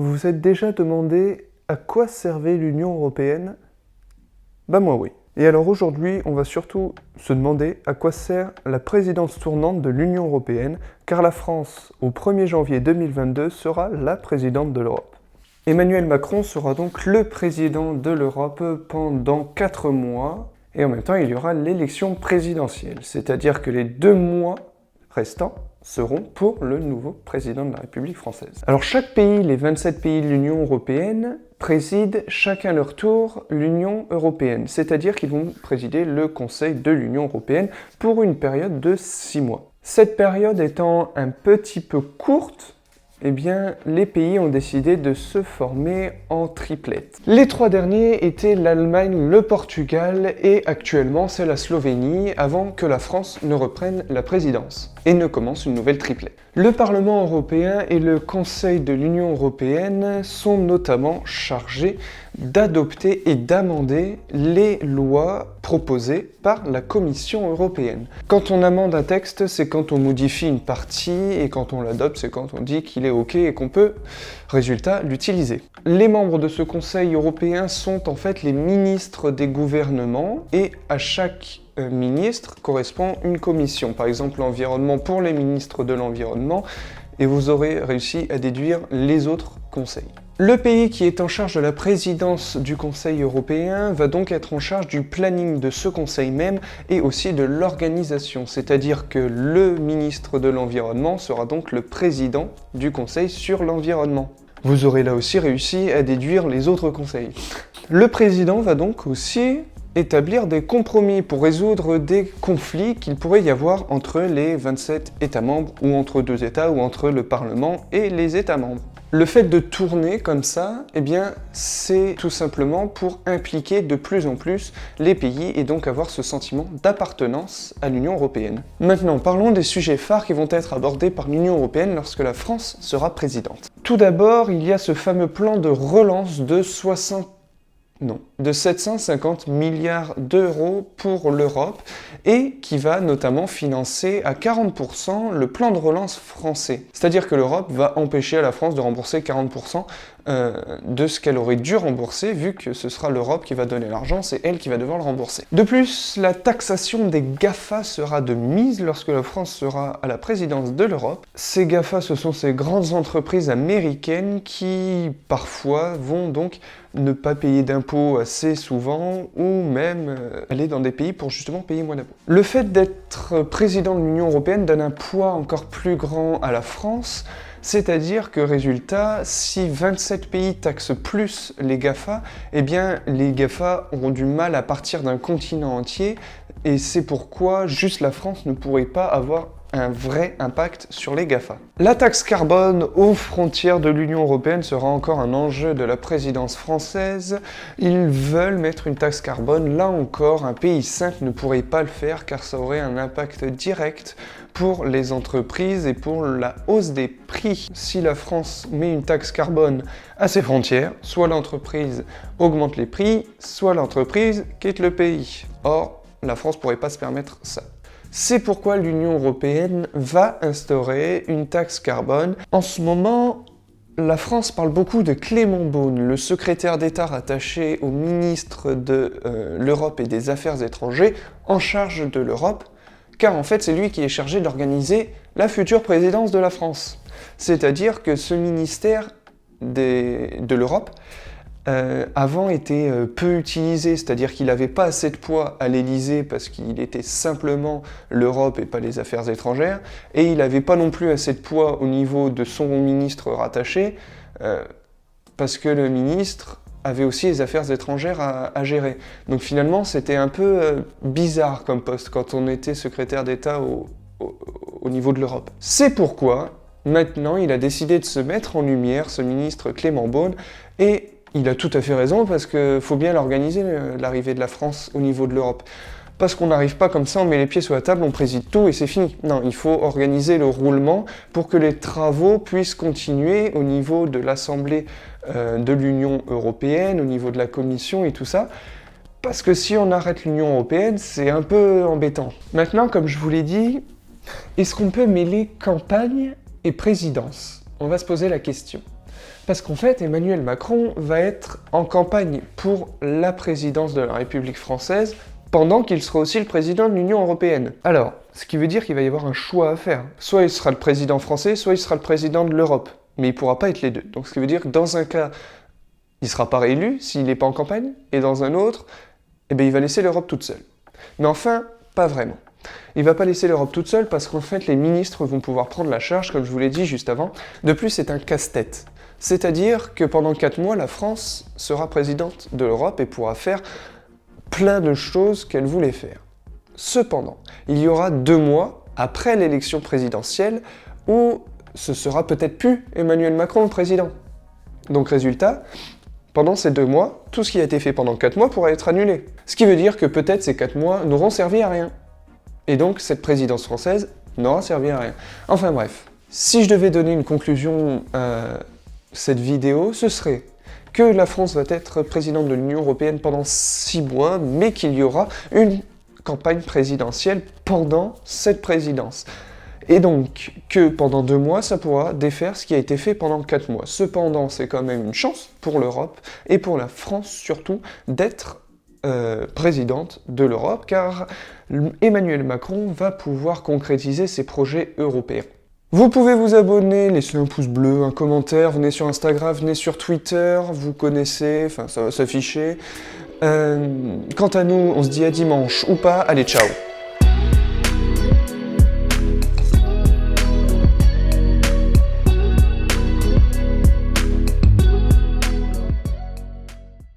Vous vous êtes déjà demandé à quoi servait l'Union européenne? Bah moi oui. Et alors aujourd'hui, on va surtout se demander à quoi sert la présidence tournante de l'Union européenne, car la France, au 1er janvier 2022, sera la présidente de l'Europe. Emmanuel Macron sera donc le président de l'Europe pendant 4 mois, et en même temps il y aura l'élection présidentielle, c'est-à-dire que les 2 mois restants seront pour le nouveau président de la République française. Alors chaque pays, les 27 pays de l'Union européenne, président chacun leur tour l'Union européenne, c'est-à-dire qu'ils vont présider le Conseil de l'Union européenne pour une période de 6 mois. Cette période étant un petit peu courte, eh bien, les pays ont décidé de se former en triplette. Les 3 derniers étaient l'Allemagne, le Portugal et actuellement c'est la Slovénie avant que la France ne reprenne la présidence et ne commence une nouvelle triplette. Le Parlement européen et le Conseil de l'Union européenne sont notamment chargés d'adopter et d'amender les lois proposées par la Commission européenne. Quand on amende un texte, c'est quand on modifie une partie, et quand on l'adopte, c'est quand on dit qu'il est OK et qu'on peut, résultat, l'utiliser. Les membres de ce Conseil européen sont en fait les ministres des gouvernements, et à chaque ministre correspond une commission. Par exemple, l'environnement pour les ministres de l'environnement, et vous aurez réussi à déduire les autres conseils. Le pays qui est en charge de la présidence du Conseil européen va donc être en charge du planning de ce Conseil même et aussi de l'organisation, c'est-à-dire que le ministre de l'Environnement sera donc le président du Conseil sur l'environnement. Vous aurez là aussi réussi à déduire les autres conseils. Le président va donc aussi établir des compromis pour résoudre des conflits qu'il pourrait y avoir entre les 27 États membres ou entre 2 États ou entre le Parlement et les États membres. Le fait de tourner comme ça, eh bien, c'est tout simplement pour impliquer de plus en plus les pays et donc avoir ce sentiment d'appartenance à l'Union européenne. Maintenant, parlons des sujets phares qui vont être abordés par l'Union européenne lorsque la France sera présidente. Tout d'abord, il y a ce fameux plan de relance de 750 milliards d'euros pour l'Europe et qui va notamment financer à 40% le plan de relance français. C'est-à-dire que l'Europe va empêcher à la France de rembourser 40% de ce qu'elle aurait dû rembourser, vu que ce sera l'Europe qui va donner l'argent, c'est elle qui va devoir le rembourser. De plus, la taxation des GAFA sera de mise lorsque la France sera à la présidence de l'Europe. Ces GAFA, ce sont ces grandes entreprises américaines qui, parfois, vont donc ne pas payer d'impôts assez souvent ou même aller dans des pays pour justement payer moins d'impôts. Le fait d'être président de l'Union européenne donne un poids encore plus grand à la France, c'est-à-dire que résultat, si 27 pays taxent plus les GAFA, eh bien les GAFA auront du mal à partir d'un continent entier et c'est pourquoi juste la France ne pourrait pas avoir un vrai impact sur les GAFA. La taxe carbone aux frontières de l'Union européenne sera encore un enjeu de la présidence française. Ils veulent mettre une taxe carbone. Là encore, un pays simple ne pourrait pas le faire car ça aurait un impact direct pour les entreprises et pour la hausse des prix. Si la France met une taxe carbone à ses frontières, soit l'entreprise augmente les prix, soit l'entreprise quitte le pays. Or, la France ne pourrait pas se permettre ça. C'est pourquoi l'Union européenne va instaurer une taxe carbone. En ce moment, la France parle beaucoup de Clément Beaune, le secrétaire d'État rattaché au ministre de l'Europe et des Affaires étrangères en charge de l'Europe, car en fait c'est lui qui est chargé d'organiser la future présidence de la France. C'est-à-dire que ce ministère de l'Europe avant était peu utilisé, c'est-à-dire qu'il n'avait pas assez de poids à l'Élysée parce qu'il était simplement l'Europe et pas les affaires étrangères, et il n'avait pas non plus assez de poids au niveau de son ministre rattaché, parce que le ministre avait aussi les affaires étrangères à gérer. Donc finalement c'était un peu bizarre comme poste quand on était secrétaire d'État au niveau de l'Europe. C'est pourquoi maintenant il a décidé de se mettre en lumière, ce ministre Clément Beaune, et il a tout à fait raison parce qu'il faut bien l'organiser, l'arrivée de la France au niveau de l'Europe. Parce qu'on n'arrive pas comme ça, on met les pieds sur la table, on préside tout et c'est fini. Non, il faut organiser le roulement pour que les travaux puissent continuer au niveau de l'Assemblée de l'Union européenne, au niveau de la Commission et tout ça. Parce que si on arrête l'Union européenne, c'est un peu embêtant. Maintenant, comme je vous l'ai dit, est-ce qu'on peut mêler campagne et présidence? On va se poser la question. Parce qu'en fait, Emmanuel Macron va être en campagne pour la présidence de la République française pendant qu'il sera aussi le président de l'Union européenne. Alors, ce qui veut dire qu'il va y avoir un choix à faire. Soit il sera le président français, soit il sera le président de l'Europe. Mais il ne pourra pas être les deux. Donc ce qui veut dire que dans un cas, il ne sera pas réélu s'il n'est pas en campagne, et dans un autre, eh bien, il va laisser l'Europe toute seule. Mais enfin, pas vraiment. Il ne va pas laisser l'Europe toute seule parce qu'en fait, les ministres vont pouvoir prendre la charge, comme je vous l'ai dit juste avant. De plus, c'est un casse-tête. C'est-à-dire que pendant 4 mois, la France sera présidente de l'Europe et pourra faire plein de choses qu'elle voulait faire. Cependant, il y aura 2 mois après l'élection présidentielle où ce sera peut-être plus Emmanuel Macron le président. Donc résultat, pendant ces 2 mois, tout ce qui a été fait pendant 4 mois pourra être annulé. Ce qui veut dire que peut-être ces 4 mois n'auront servi à rien. Et donc cette présidence française n'aura servi à rien. Enfin bref, si je devais donner une conclusion à cette vidéo, ce serait que la France va être présidente de l'Union européenne pendant 6 mois, mais qu'il y aura une campagne présidentielle pendant cette présidence. Et donc, que pendant 2 mois, ça pourra défaire ce qui a été fait pendant 4 mois. Cependant, c'est quand même une chance pour l'Europe, et pour la France surtout, d'être présidente de l'Europe, car Emmanuel Macron va pouvoir concrétiser ses projets européens. Vous pouvez vous abonner, laisser un pouce bleu, un commentaire, venez sur Instagram, venez sur Twitter, vous connaissez, enfin ça va s'afficher. Quant à nous, on se dit à dimanche ou pas, allez ciao.